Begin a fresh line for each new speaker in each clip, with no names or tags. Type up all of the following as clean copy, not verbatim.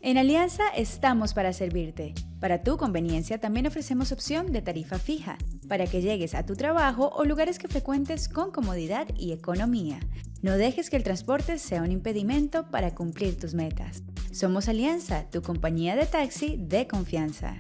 En Alianza estamos para servirte. Para tu conveniencia también ofrecemos opción de tarifa fija, para que llegues a tu trabajo o lugares que frecuentes con comodidad y economía. No dejes que el transporte sea un impedimento para cumplir tus metas. Somos Alianza, tu compañía de taxi de confianza.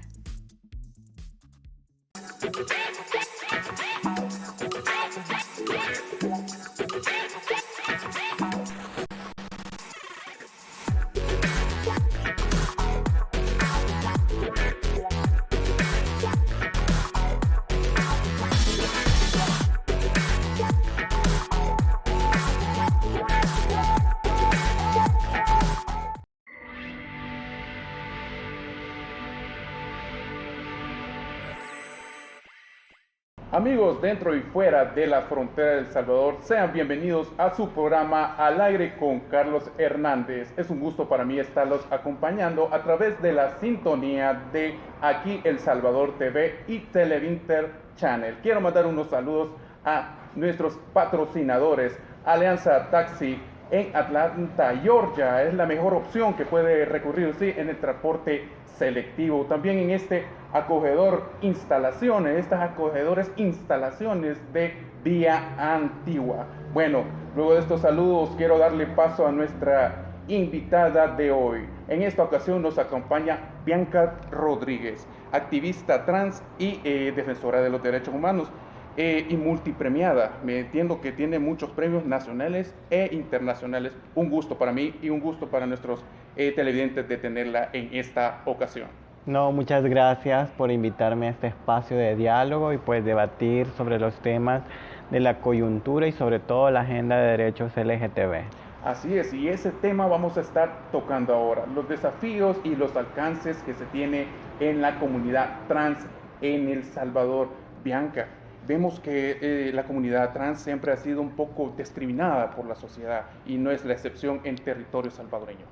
Amigos dentro y fuera de la frontera de El Salvador, sean bienvenidos a su programa Al Aire con Carlos Hernández. Es un gusto para mí estarlos acompañando a través de la sintonía de Aquí El Salvador TV y Televinter Channel. Quiero mandar unos saludos a nuestros patrocinadores. Alianza Taxi en Atlanta, Georgia, es la mejor opción que puede recurrir en el transporte selectivo. También en este acogedor instalaciones, estas acogedores instalaciones de Vía Antigua. Bueno, luego de estos saludos quiero darle paso a nuestra invitada de hoy. En esta ocasión nos acompaña Bianca Rodríguez, activista trans y defensora de los derechos humanos. Y multipremiada. Me entiendo que tiene muchos premios nacionales e internacionales. Un gusto para mí y un gusto para nuestros televidentes de tenerla en esta ocasión.
No, muchas gracias por invitarme a este espacio de diálogo y pues debatir sobre los temas de la coyuntura y sobre todo la agenda de derechos LGTB.
Así es, y ese tema vamos a estar tocando ahora, los desafíos y los alcances que se tiene en la comunidad trans en El Salvador. Bianca, vemos que la comunidad trans siempre ha sido un poco discriminada por la sociedad y no es la excepción en territorio salvadoreño.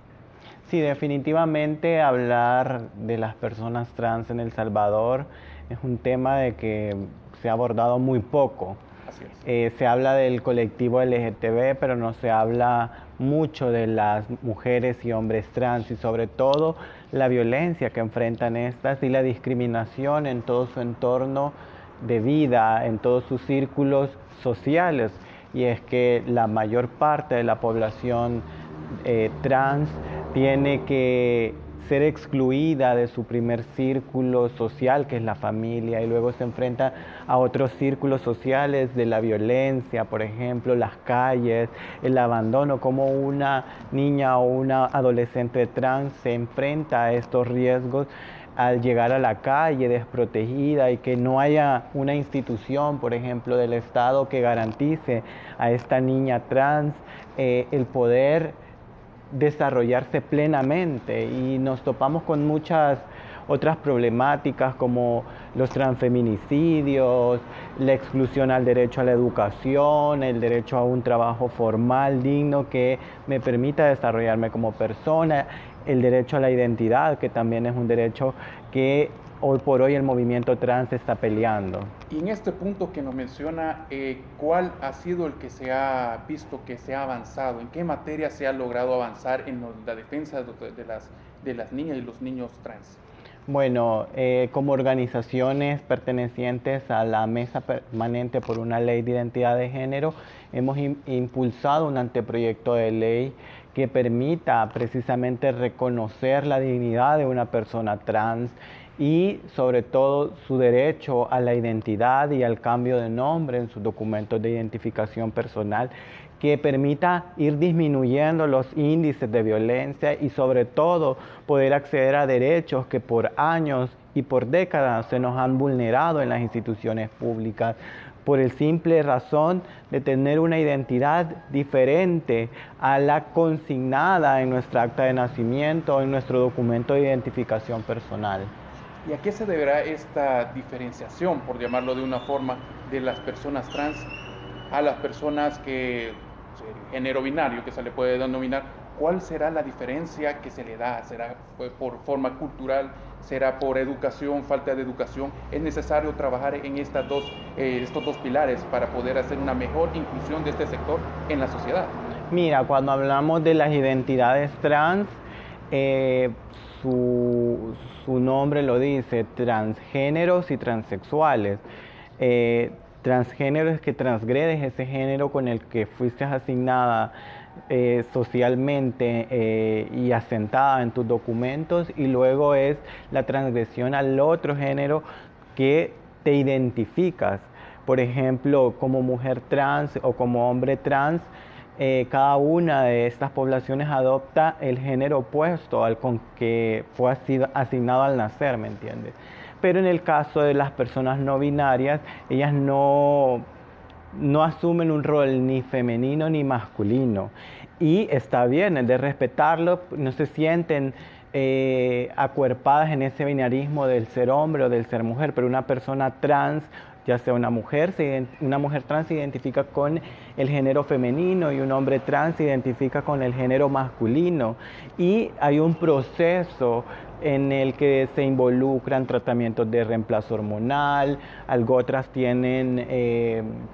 Sí, definitivamente hablar de las personas trans en El Salvador es un tema de que se ha abordado muy poco.
Así es.
Se habla del colectivo LGTB, pero no se habla mucho de las mujeres y hombres trans y sobre todo la violencia que enfrentan estas y la discriminación en todo su entorno de vida, en todos sus círculos sociales. Y es que la mayor parte de la población trans tiene que ser excluida de su primer círculo social, que es la familia, y luego se enfrenta a otros círculos sociales de la violencia, por ejemplo, las calles, el abandono, como una niña o una adolescente trans se enfrenta a estos riesgos al llegar a la calle desprotegida y que no haya una institución, por ejemplo, del Estado que garantice a esta niña trans el poder desarrollarse plenamente. Y nos topamos con muchas otras problemáticas como los transfeminicidios, la exclusión al derecho a la educación, el derecho a un trabajo formal, digno, que me permita desarrollarme como persona, el derecho a la identidad, que también es un derecho que hoy por hoy el movimiento trans está peleando.
Y en este punto que nos menciona, ¿cuál ha sido el que se ha visto que se ha avanzado? ¿En qué materia se ha logrado avanzar en la defensa de las niñas y los niños trans?
Bueno, como organizaciones pertenecientes a la Mesa Permanente por una Ley de Identidad de Género, hemos impulsado un anteproyecto de ley que permita precisamente reconocer la dignidad de una persona trans y sobre todo su derecho a la identidad y al cambio de nombre en sus documentos de identificación personal, que permita ir disminuyendo los índices de violencia y sobre todo poder acceder a derechos que por años y por décadas se nos han vulnerado en las instituciones públicas por el simple razón de tener una identidad diferente a la consignada en nuestra acta de nacimiento o en nuestro documento de identificación personal.
¿Y a qué se deberá esta diferenciación, por llamarlo de una forma, de las personas trans a las personas que, género binario, que se le puede denominar? ¿Cuál será la diferencia que se le da? ¿Será por forma cultural? ¿Será por educación, falta de educación? Es necesario trabajar en estos dos pilares para poder hacer una mejor inclusión de este sector en la sociedad.
Mira, cuando hablamos de las identidades trans, eh, su nombre lo dice, transgéneros y transexuales. Transgénero es que transgredes ese género con el que fuiste asignada socialmente y asentada en tus documentos, y luego es la transgresión al otro género que te identificas. Por ejemplo, como mujer trans o como hombre trans, cada una de estas poblaciones adopta el género opuesto al con que fue asignado al nacer, ¿me entiendes? Pero en el caso de las personas no binarias, ellas no asumen un rol ni femenino ni masculino. Y está bien, es de respetarlo, no se sienten acuerpadas en ese binarismo del ser hombre o del ser mujer, pero una persona trans, ya sea una mujer trans se identifica con el género femenino y un hombre trans se identifica con el género masculino. Y hay un proceso en el que se involucran tratamientos de reemplazo hormonal, algo otras tienen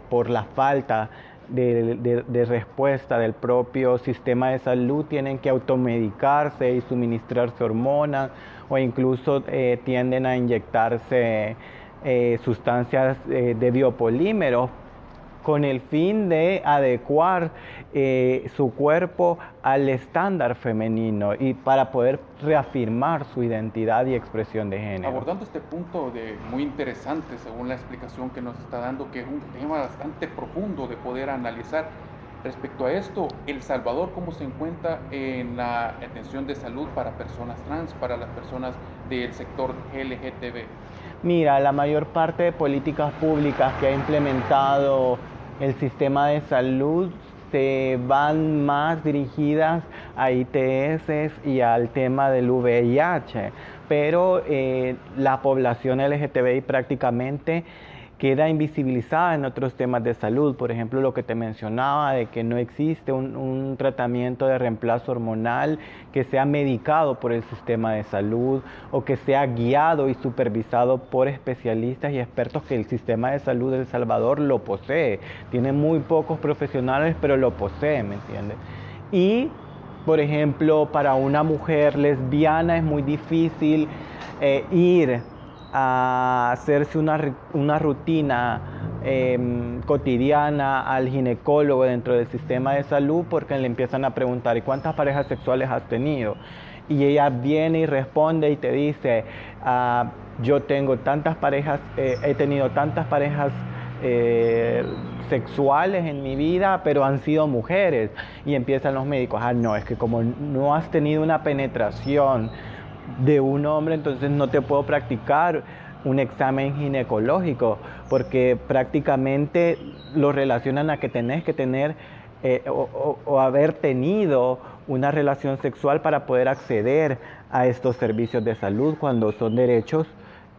por la falta de respuesta del propio sistema de salud, tienen que automedicarse y suministrarse hormonas, o incluso tienden a inyectarse sustancias de biopolímeros con el fin de adecuar su cuerpo al estándar femenino y para poder reafirmar su identidad y expresión de género.
Abordando este punto muy interesante, según la explicación que nos está dando, que es un tema bastante profundo de poder analizar. Respecto a esto, El Salvador, ¿cómo se encuentra en la atención de salud para personas trans, para las personas del sector LGTB?
Mira, la mayor parte de políticas públicas que ha implementado el sistema de salud se van más dirigidas a ITS y al tema del VIH, pero la población LGTBI prácticamente queda invisibilizada en otros temas de salud. Por ejemplo, lo que te mencionaba de que no existe un tratamiento de reemplazo hormonal que sea medicado por el sistema de salud o que sea guiado y supervisado por especialistas y expertos, que el sistema de salud de El Salvador lo posee. Tiene muy pocos profesionales, pero lo posee, ¿me entiendes? Y, por ejemplo, para una mujer lesbiana es muy difícil ir a hacerse una rutina cotidiana al ginecólogo dentro del sistema de salud, porque le empiezan a preguntar: ¿y cuántas parejas sexuales has tenido? Y ella viene y responde y te dice: yo tengo tantas parejas, he tenido tantas parejas sexuales en mi vida, pero han sido mujeres. Y empiezan los médicos: no, es que como no has tenido una penetración de un hombre, entonces no te puedo practicar un examen ginecológico, porque prácticamente lo relacionan a que tenés que tener o haber tenido una relación sexual para poder acceder a estos servicios de salud, cuando son derechos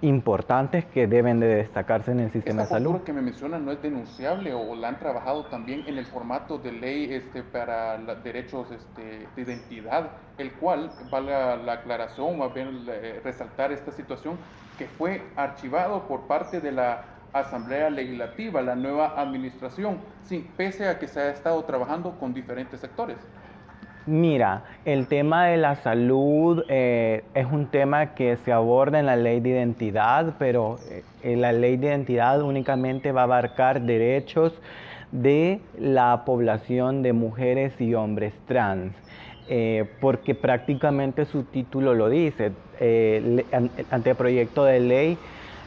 importantes que deben de destacarse en el sistema de salud.
¿Esta postura que me mencionan no es denunciable o la han trabajado también en el formato de ley para los derechos de identidad, el cual, valga la aclaración, más bien resaltar esta situación, que fue archivado por parte de la Asamblea Legislativa, la nueva administración, sí, pese a que se ha estado trabajando con diferentes sectores?
Mira, el tema de la salud es un tema que se aborda en la ley de identidad, pero la ley de identidad únicamente va a abarcar derechos de la población de mujeres y hombres trans, porque prácticamente su título lo dice, anteproyecto de ley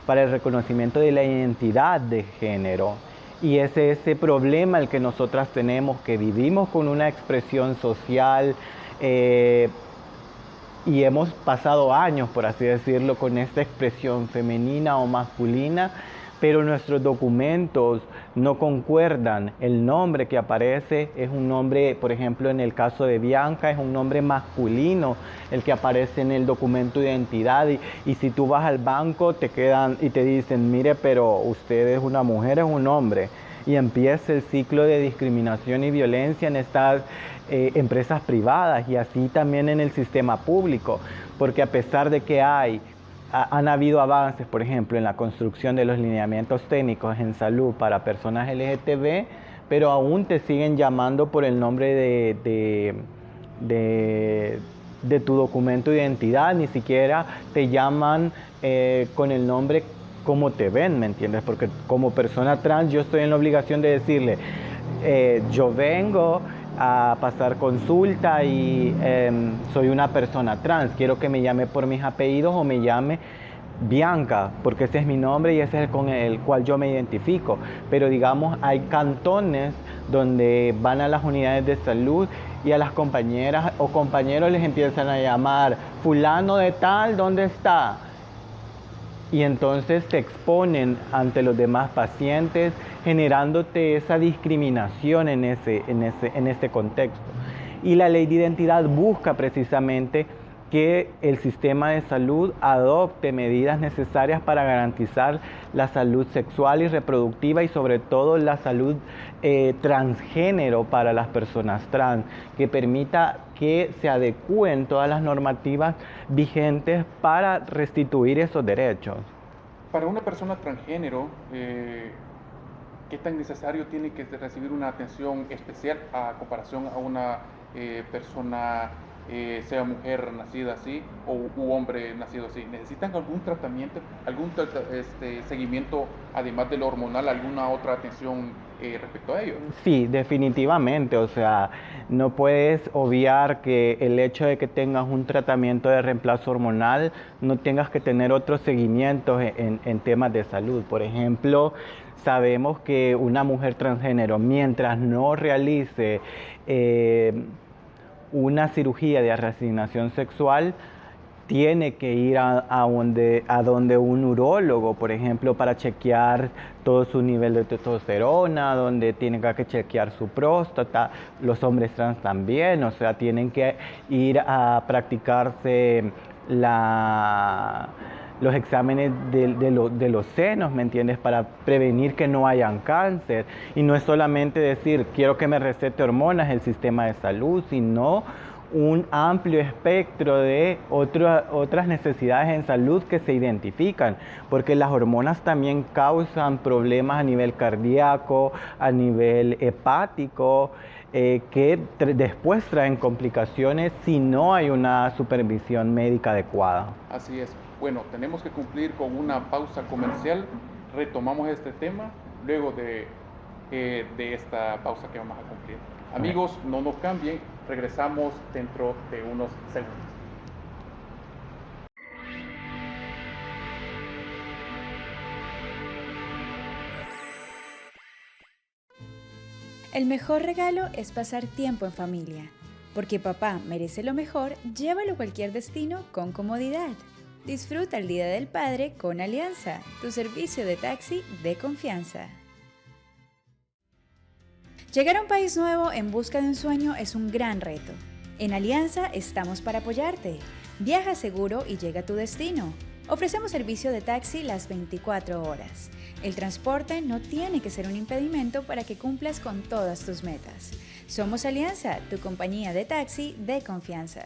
para el reconocimiento de la identidad de género. Y es ese problema el que nosotras tenemos, que vivimos con una expresión social y hemos pasado años, por así decirlo, con esta expresión femenina o masculina, pero nuestros documentos no concuerdan. El nombre que aparece es un nombre, por ejemplo, en el caso de Bianca, es un nombre masculino el que aparece en el documento de identidad, y si tú vas al banco te quedan y te dicen: mire, pero usted es una mujer, es un hombre. Y empieza el ciclo de discriminación y violencia en estas empresas privadas, y así también en el sistema público, porque a pesar de que han habido avances, por ejemplo, en la construcción de los lineamientos técnicos en salud para personas LGTB, pero aún te siguen llamando por el nombre de tu documento de identidad, ni siquiera te llaman con el nombre como te ven, ¿me entiendes? Porque como persona trans yo estoy en la obligación de decirle, yo vengo a pasar consulta y soy una persona trans, quiero que me llame por mis apellidos o me llame Bianca, porque ese es mi nombre y ese es con el cual yo me identifico. Pero digamos, hay cantones donde van a las unidades de salud y a las compañeras o compañeros les empiezan a llamar fulano de tal, ¿dónde está? Y entonces te exponen ante los demás pacientes, generándote esa discriminación en este contexto. Y la ley de identidad busca precisamente que el sistema de salud adopte medidas necesarias para garantizar la salud sexual y reproductiva y sobre todo la salud transgénero para las personas trans, que permita que se adecúen todas las normativas vigentes para restituir esos derechos.
Para una persona transgénero, ¿qué tan necesario tiene que recibir una atención especial a comparación a una persona, sea mujer nacida así u hombre nacido así? ¿Necesitan algún tratamiento, algún seguimiento, además de lo hormonal, alguna otra atención respecto a ello?
Sí, definitivamente, o sea, no puedes obviar que el hecho de que tengas un tratamiento de reemplazo hormonal no tengas que tener otros seguimientos en temas de salud. Por ejemplo, sabemos que una mujer transgénero, mientras no realice una cirugía de reasignación sexual, tiene que ir a donde un urólogo, por ejemplo, para chequear todo su nivel de testosterona, donde tiene que chequear su próstata. Los hombres trans también, o sea, tienen que ir a practicarse los exámenes de los senos, ¿me entiendes? Para prevenir que no hayan cáncer. Y no es solamente decir, quiero que me recete hormonas el sistema de salud, sino un amplio espectro de otras necesidades en salud que se identifican, porque las hormonas también causan problemas a nivel cardíaco, a nivel hepático, que después traen complicaciones si no hay una supervisión médica adecuada.
Así es. Bueno, tenemos que cumplir con una pausa comercial. Retomamos este tema luego de esta pausa que vamos a cumplir. Amigos, no nos cambien, regresamos dentro de unos segundos.
El mejor regalo es pasar tiempo en familia. Porque papá merece lo mejor, llévalo a cualquier destino con comodidad. Disfruta el Día del Padre con Alianza, tu servicio de taxi de confianza. Llegar a un país nuevo en busca de un sueño es un gran reto. En Alianza estamos para apoyarte. Viaja seguro y llega a tu destino. Ofrecemos servicio de taxi las 24 horas. El transporte no tiene que ser un impedimento para que cumplas con todas tus metas. Somos Alianza, tu compañía de taxi de confianza.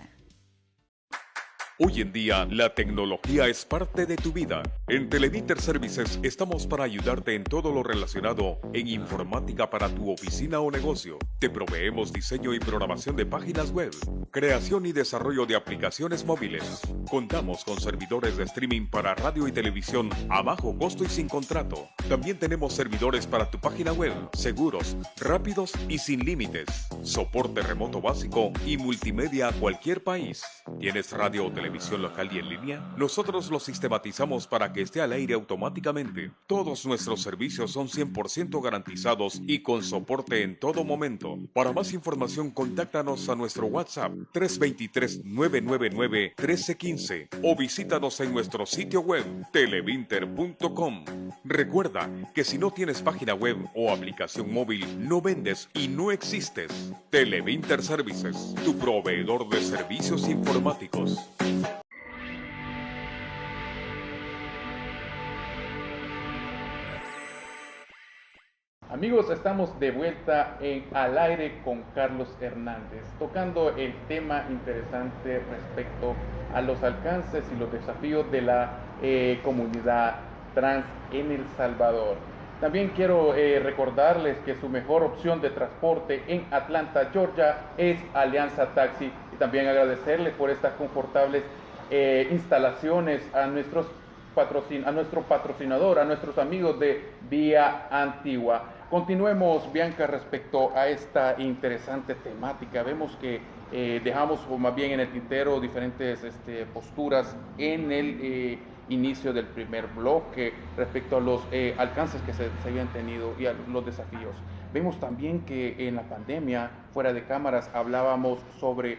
Hoy en día, la tecnología es parte de tu vida. En Televinter Services estamos para ayudarte en todo lo relacionado en informática para tu oficina o negocio. Te proveemos diseño y programación de páginas web, creación y desarrollo de aplicaciones móviles. Contamos con servidores de streaming para radio y televisión a bajo costo y sin contrato. También tenemos servidores para tu página web, seguros, rápidos y sin límites. Soporte remoto básico y multimedia a cualquier país. ¿Tienes radio o televisión local y en línea? Nosotros lo sistematizamos para que esté al aire automáticamente. Todos nuestros servicios son 100% garantizados y con soporte en todo momento. Para más información, contáctanos a nuestro WhatsApp 323-999-1315 o visítanos en nuestro sitio web televinter.com. Recuerda que si no tienes página web o aplicación móvil, no vendes y no existes. Televinter Services, tu proveedor de servicios informáticos.
Amigos, estamos de vuelta en Al Aire con Carlos Hernández, tocando el tema interesante respecto a los alcances y los desafíos de la comunidad trans en El Salvador. También quiero recordarles que su mejor opción de transporte en Atlanta, Georgia, es Alianza Taxi. Y también agradecerles por estas confortables instalaciones a nuestro patrocinador, a nuestros amigos de Vía Antigua. Continuemos, Bianca, respecto a esta interesante temática. Vemos que dejamos, o más bien en el tintero, diferentes posturas en el inicio del primer bloque respecto a los alcances que se habían tenido y a los desafíos. Vemos también que en la pandemia, fuera de cámaras, hablábamos sobre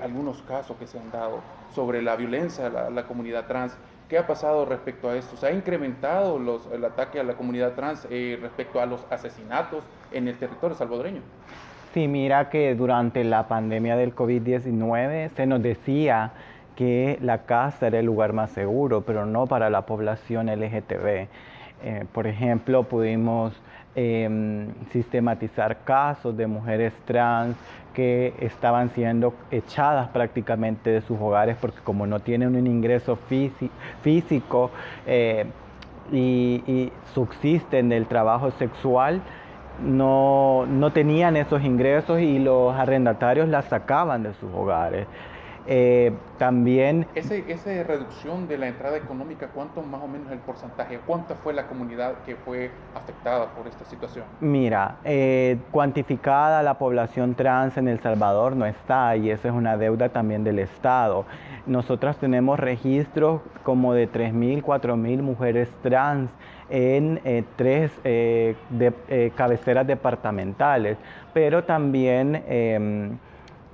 algunos casos que se han dado, sobre la violencia a la comunidad trans. ¿Qué ha pasado respecto a esto? ¿Se ha incrementado el ataque a la comunidad trans respecto a los asesinatos en el territorio salvadoreño?
Sí, mira que durante la pandemia del COVID-19 se nos decía que la casa era el lugar más seguro, pero no para la población LGTB. Por ejemplo, pudimos sistematizar casos de mujeres trans que estaban siendo echadas prácticamente de sus hogares porque como no tienen un ingreso físico y subsisten del trabajo sexual, no tenían esos ingresos y los arrendatarios las sacaban de sus hogares. También...
Esa reducción de la entrada económica, ¿cuánto más o menos el porcentaje? ¿Cuánta fue la comunidad que fue afectada por esta situación?
Mira, cuantificada la población trans en El Salvador no está, y esa es una deuda también del Estado. Nosotras tenemos registros como de 3.000, 4.000 mujeres trans en 3 cabeceras departamentales, pero también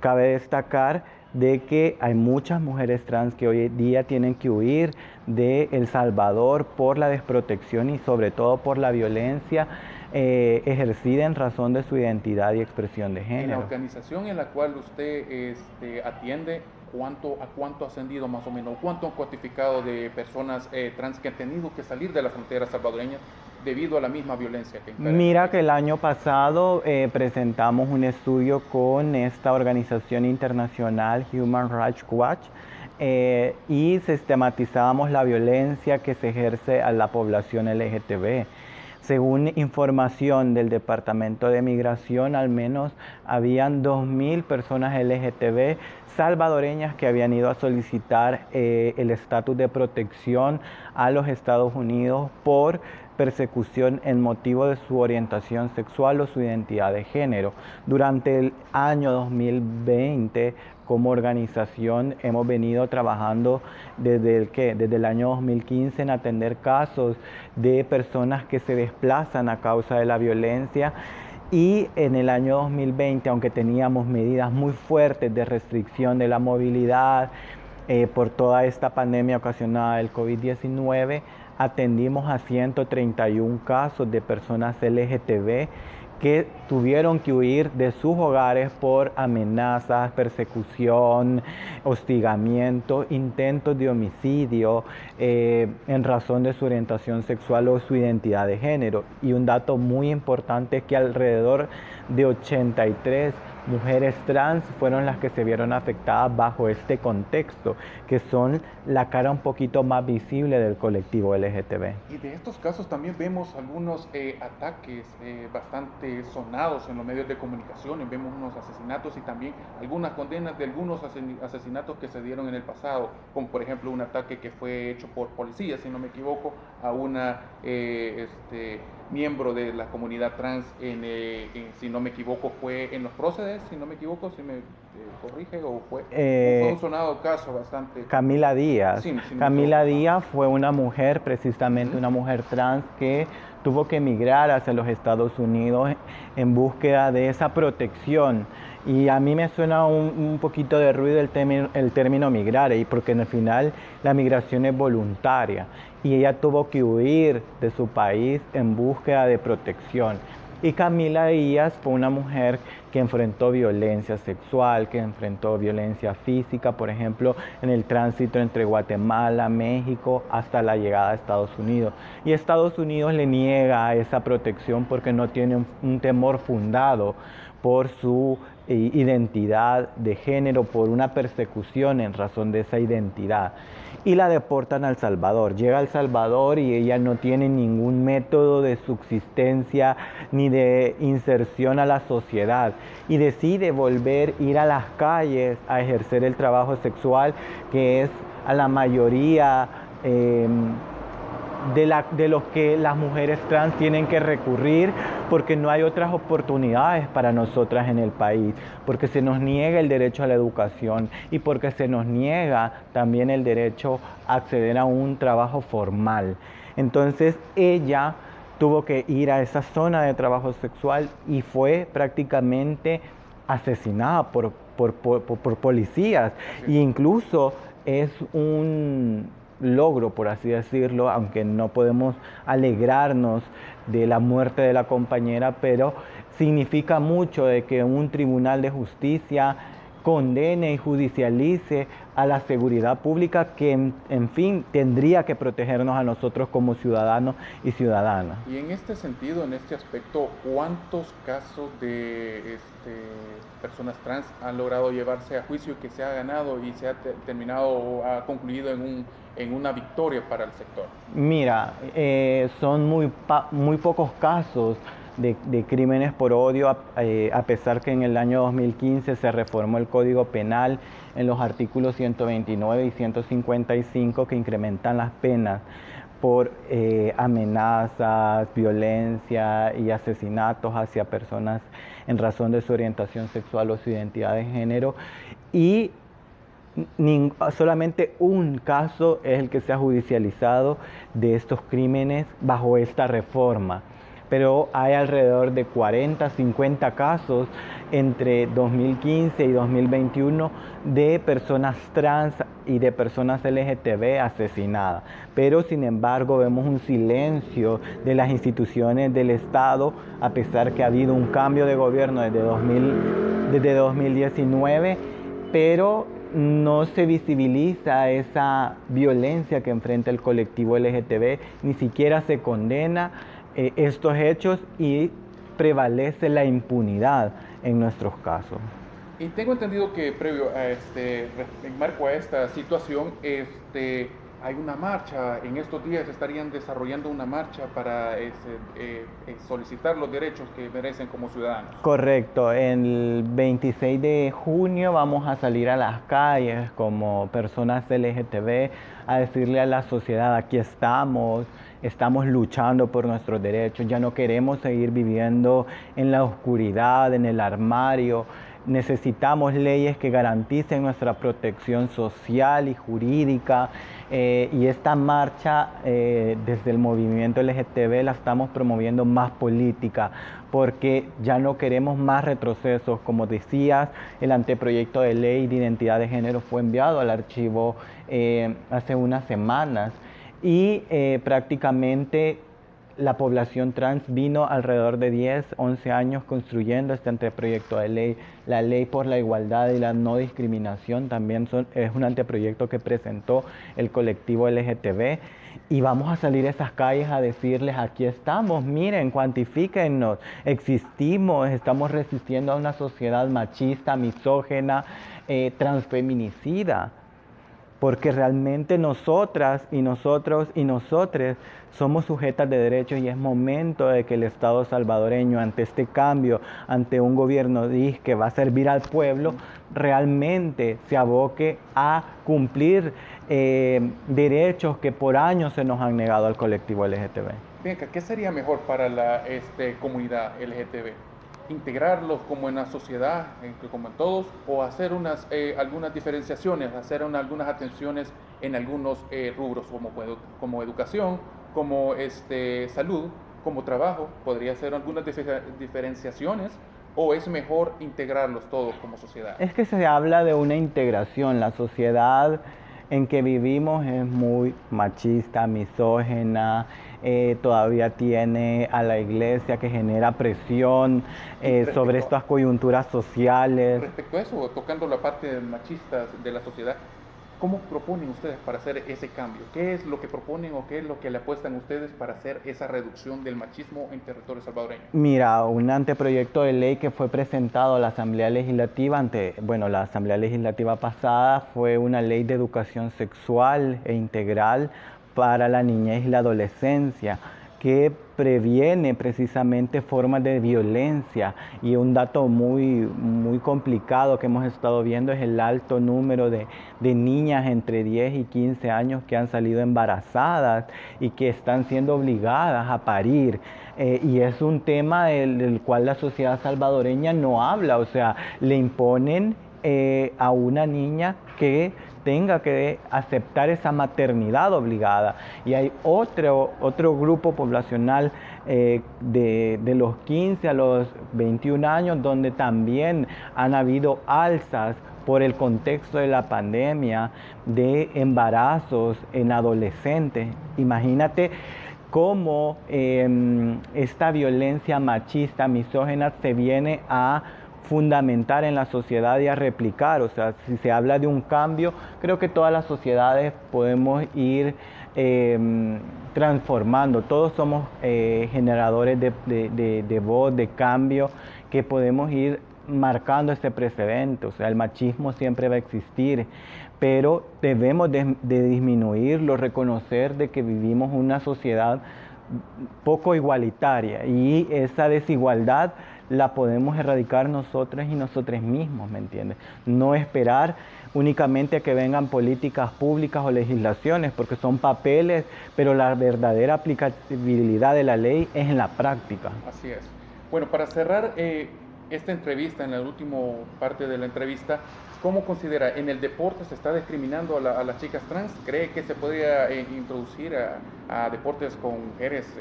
cabe destacar de que hay muchas mujeres trans que hoy día tienen que huir de El Salvador por la desprotección y sobre todo por la violencia ejercida en razón de su identidad y expresión de género.
En la organización en la cual usted atiende, ¿a cuánto ha ascendido más o menos? ¿Cuánto han cuantificado de personas trans que han tenido que salir de la frontera salvadoreña debido a la misma violencia que impera?
Mira que el año pasado presentamos un estudio con esta organización internacional Human Rights Watch y sistematizábamos la violencia que se ejerce a la población LGTB. Según información del Departamento de Migración, al menos habían 2.000 personas LGTB salvadoreñas que habían ido a solicitar el estatus de protección a los Estados Unidos por persecución en motivo de su orientación sexual o su identidad de género. Durante el año 2020, como organización, hemos venido trabajando desde el año 2015 en atender casos de personas que se desplazan a causa de la violencia. Y en el año 2020, aunque teníamos medidas muy fuertes de restricción de la movilidad por toda esta pandemia ocasionada del COVID-19, atendimos a 131 casos de personas LGTB que tuvieron que huir de sus hogares por amenazas, persecución, hostigamiento, intentos de homicidio en razón de su orientación sexual o su identidad de género. Y un dato muy importante es que alrededor de 83 mujeres trans fueron las que se vieron afectadas bajo este contexto, que son la cara un poquito más visible del colectivo LGTB.
Y de estos casos también vemos algunos ataques bastante sonados en los medios de comunicación, vemos unos asesinatos y también algunas condenas de algunos asesinatos que se dieron en el pasado, como por ejemplo un ataque que fue hecho por policías, si no me equivoco, a una miembro de la comunidad trans, si no me equivoco, fue en los próceres, si no me equivoco, si me corrige, o fue un sonado caso bastante...
Camila Díaz.
Sí,
Camila Díaz fue una mujer, precisamente una mujer trans que tuvo que emigrar hacia los Estados Unidos en búsqueda de esa protección. Y a mí me suena un poquito de ruido el término migrar, porque en el final la migración es voluntaria. Y ella tuvo que huir de su país en búsqueda de protección. Y Camila Díaz fue una mujer que enfrentó violencia sexual, que enfrentó violencia física, por ejemplo, en el tránsito entre Guatemala, México, hasta la llegada a Estados Unidos. Y Estados Unidos le niega esa protección porque no tiene un temor fundado por su identidad de género por una persecución en razón de esa identidad. Y la deportan a El Salvador. Llega a El Salvador y ella no tiene ningún método de subsistencia ni de inserción a la sociedad. Y decide volver, ir a las calles a ejercer el trabajo sexual, que es a la mayoría de los que las mujeres trans tienen que recurrir, porque no hay otras oportunidades para nosotras en el país, porque se nos niega el derecho a la educación y porque se nos niega también el derecho a acceder a un trabajo formal. Entonces ella tuvo que ir a esa zona de trabajo sexual y fue prácticamente asesinada por policías. E incluso es un logro, por así decirlo, aunque no podemos alegrarnos de la muerte de la compañera, pero significa mucho de que un tribunal de justicia condene y judicialice a la seguridad pública que, en fin, tendría que protegernos a nosotros como ciudadanos y ciudadanas.
Y en este sentido, en este aspecto, ¿cuántos casos de personas trans han logrado llevarse a juicio que se ha ganado y se ha terminado o ha concluido en una victoria para el sector?
Mira, son muy pocos casos de crímenes por odio, a pesar que en el año 2015 se reformó el Código Penal en los artículos 129 y 155 que incrementan las penas por amenazas, violencia y asesinatos hacia personas en razón de su orientación sexual o su identidad de género. Y solamente un caso es el que se ha judicializado de estos crímenes bajo esta reforma. Pero hay alrededor de 40, 50 casos entre 2015 y 2021 de personas trans y de personas LGTB asesinadas. Pero sin embargo vemos un silencio de las instituciones del Estado, a pesar que ha habido un cambio de gobierno desde 2019, pero no se visibiliza esa violencia que enfrenta el colectivo LGTB, ni siquiera se condena estos hechos y prevalece la impunidad en nuestros casos.
Y tengo entendido que previo a en marco a esta situación, hay una marcha, en estos días estarían desarrollando una marcha para solicitar los derechos que merecen como ciudadanos.
Correcto, el 26 de junio vamos a salir a las calles como personas LGTB a decirle a la sociedad: aquí estamos luchando por nuestros derechos, ya no queremos seguir viviendo en la oscuridad, en el armario. Necesitamos leyes que garanticen nuestra protección social y jurídica, y esta marcha desde el movimiento LGTB la estamos promoviendo más política, porque ya no queremos más retrocesos. Como decías, el anteproyecto de ley de identidad de género fue enviado al archivo hace unas semanas y prácticamente la población trans vino alrededor de 10, 11 años construyendo este anteproyecto de ley. La ley por la igualdad y la no discriminación también es un anteproyecto que presentó el colectivo LGTB. Y vamos a salir a esas calles a decirles: aquí estamos, miren, cuantifíquennos, existimos, estamos resistiendo a una sociedad machista, misógena, transfeminicida. Porque realmente nosotras y nosotros y nosotres somos sujetas de derechos, y es momento de que el Estado salvadoreño, ante este cambio, ante un gobierno que va a servir al pueblo, realmente se aboque a cumplir derechos que por años se nos han negado al colectivo LGTB.
Bianca, ¿qué sería mejor para la comunidad LGTB? ¿Integrarlos como en la sociedad, como en todos, o hacer algunas diferenciaciones, hacer algunas atenciones en algunos rubros como educación, como salud, como trabajo? ¿Podría hacer algunas diferenciaciones o es mejor integrarlos todos como sociedad?
Es que se habla de una integración. La sociedad en que vivimos es muy machista, misógena, todavía tiene a la iglesia que genera presión sobre estas coyunturas sociales.
Respecto a eso, tocando la parte machista de la sociedad, ¿Cómo proponen ustedes para hacer ese cambio? ¿Qué es lo que proponen o qué es lo que le apuestan ustedes para hacer esa reducción del machismo en territorio salvadoreño?
Mira, un anteproyecto de ley que fue presentado a la Asamblea Legislativa, la Asamblea Legislativa pasada fue una ley de educación sexual e integral para la niñez y la adolescencia, que previene precisamente formas de violencia. Y un dato muy complicado que hemos estado viendo es el alto número de niñas entre 10 y 15 años que han salido embarazadas y que están siendo obligadas a parir. Y es un tema del cual la sociedad salvadoreña no habla, o sea, le imponen a una niña que tenga que aceptar esa maternidad obligada. Y hay otro grupo poblacional de los 15 a los 21 años donde también han habido alzas por el contexto de la pandemia de embarazos en adolescentes. Imagínate cómo esta violencia machista, misógina, se viene a fundamentar en la sociedad y a replicar. O sea, si se habla de un cambio, creo que todas las sociedades podemos ir transformando. Todos somos generadores de voz, de cambio, que podemos ir marcando este precedente. O sea, el machismo siempre va a existir, pero debemos de disminuirlo, reconocer de que vivimos una sociedad poco igualitaria y esa desigualdad la podemos erradicar nosotros y nosotros mismos, ¿me entiendes? No esperar únicamente a que vengan políticas públicas o legislaciones, porque son papeles, pero la verdadera aplicabilidad de la ley es en la práctica.
Así es. Bueno, para cerrar esta entrevista, en la última parte de la entrevista, ¿cómo considera en el deporte se está discriminando a las chicas trans? ¿Cree que se podría introducir a deportes con mujeres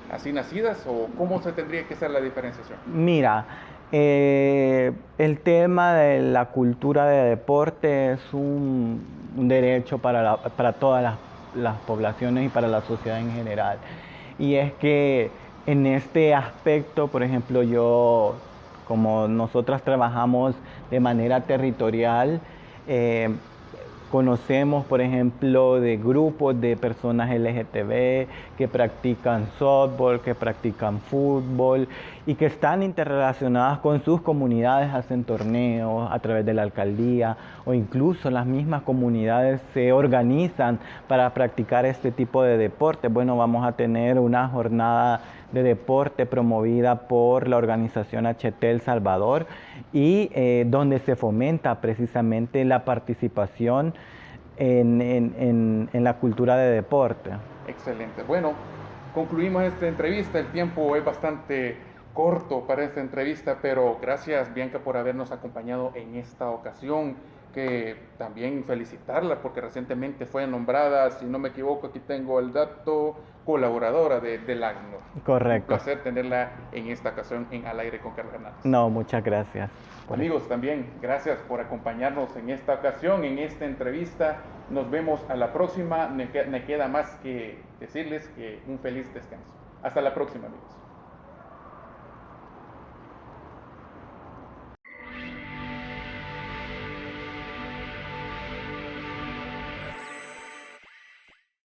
así nacidas, o cómo se tendría que hacer la diferenciación?
Mira, el tema de la cultura de deporte es un derecho para todas las poblaciones y para la sociedad en general. Y es que en este aspecto, por ejemplo, como nosotras trabajamos de manera territorial, conocemos, por ejemplo, de grupos de personas LGTB que practican softball, que practican fútbol y que están interrelacionadas con sus comunidades, hacen torneos a través de la alcaldía, o incluso las mismas comunidades se organizan para practicar este tipo de deporte. Bueno, vamos a tener una jornada de deporte promovida por la organización HT El Salvador y donde se fomenta precisamente la participación en la cultura de deporte.
Excelente. Bueno, concluimos esta entrevista. El tiempo es bastante corto para esta entrevista, pero gracias, Bianca, por habernos acompañado en esta ocasión. Que también felicitarla porque recientemente fue nombrada, si no me equivoco, aquí tengo el dato, colaboradora del ACNUR.
Correcto.
Un placer tenerla en esta ocasión en Al Aire con Carlos Hernández.
No, muchas gracias.
Amigos, también gracias por acompañarnos en esta ocasión, en esta entrevista. Nos vemos a la próxima. Me queda más que decirles que un feliz descanso. Hasta la próxima, amigos.